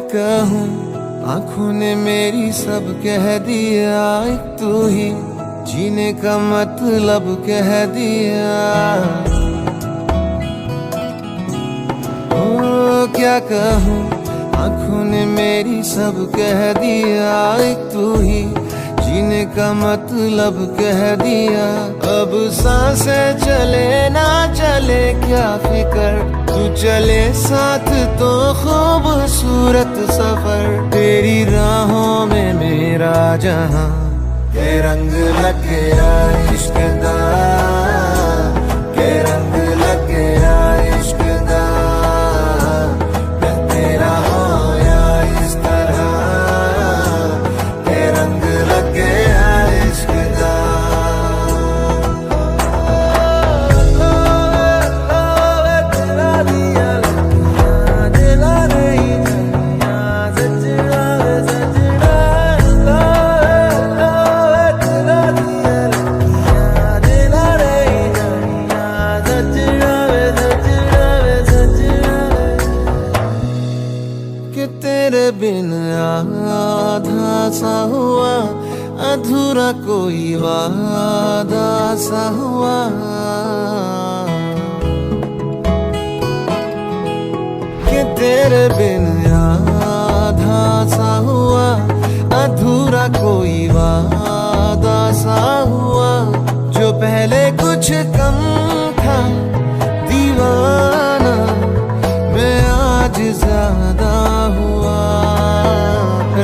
कहूँ, आंखों ने मेरी सब कह दिया, एक तू ही जीने का मतलब कह दिया। ओ क्या कहूँ, आंखों ने मेरी सब कह दिया, एक तू ही जीने का मतलब कह दिया। अब सांसें चले ना चले क्या फिकर, तू चले साथ तो खूबसूरत सफर। तेरी राहों में मेरा जहां के रंग लग गया इश्क दा, के रंग लग गया इश्क दा। मैं तेरा होया इस तरह, के रंग लग गया इश्क दा। तेरे बिन आधा सा हुआ, अधूरा कोई वादा सा हुआ। कि तेरे बिन आधा सा हुआ, अधूरा कोई वादा सा हुआ। जो पहले कुछ कम था दीवाना, मैं आज ज्यादा हुआ।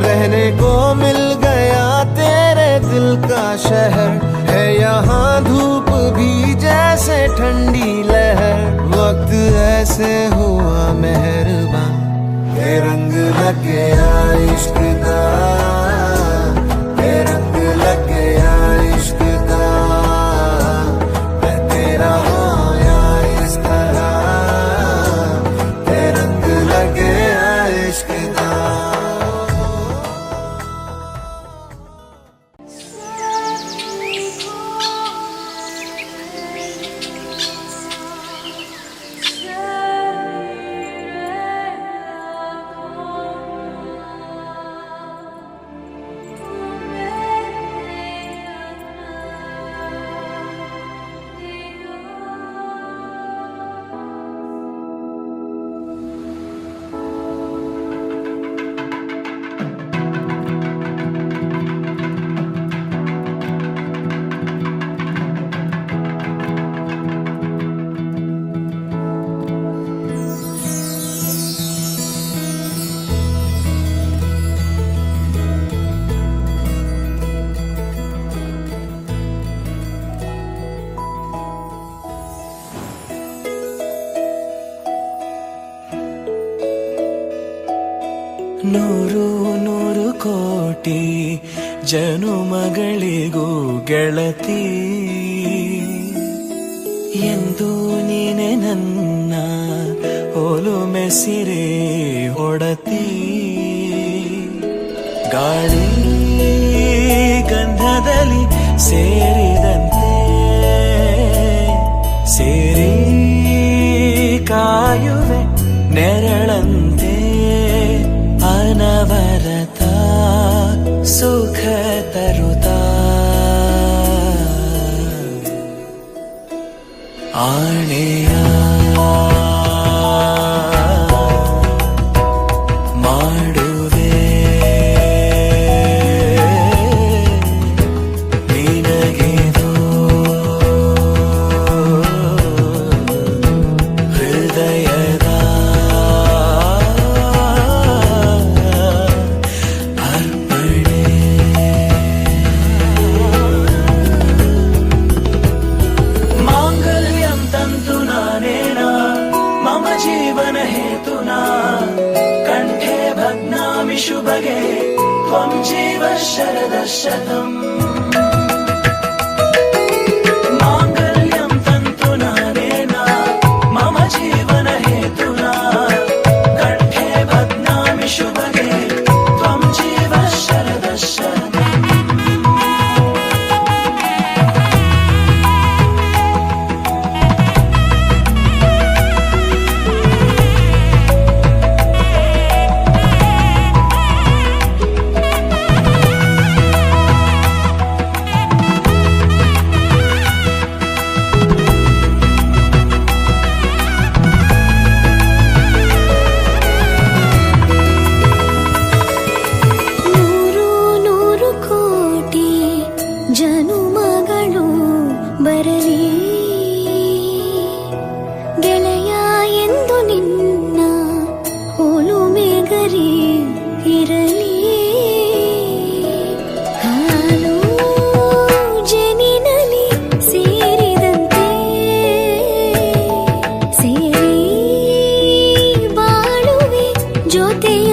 रहने को मिल गया तेरे दिल का शहर, है यहाँ धूप भी जैसे ठंडी लहर। वक्त ऐसे हुआ मेहरबान, के रंग लग गया इश्क दा, के रंग लग गया इश्क दा। मैं तेरा होया इस तरह, के रंग लग गया इश्क दा। ನೂರು ನೂರು ಕೋಟಿ ಜನುಮಗಳಿಗೂ ಗೆಳತಿ, ಎಂದು ನೀನೆ ನನ್ನ ಒಲುಮೆ ಸಿರೆ ಹೊಡತಿ. ಗಾಳಿ ಗಂಧದಲ್ಲಿ ಸೇರಿದಂತೆ ಸೇರಿ ಕಾಯುವೆ ನೆರಳಂತೆ. ಅನವರತ ಸುಖ ತರುತ್ತಾ ಆಣೆಯ ಮಾಡುವೆ ನಿನಗೆದು ಹೃದಯದ शुभगे त्वं जीव शरदशतम्. माङ्गल्यं तन्तुना नेन मम जीवन हेतुना, कण्ठे बध्नामि शुभगे त्वं जीव शरदशतम्. ಜೊತೆಯ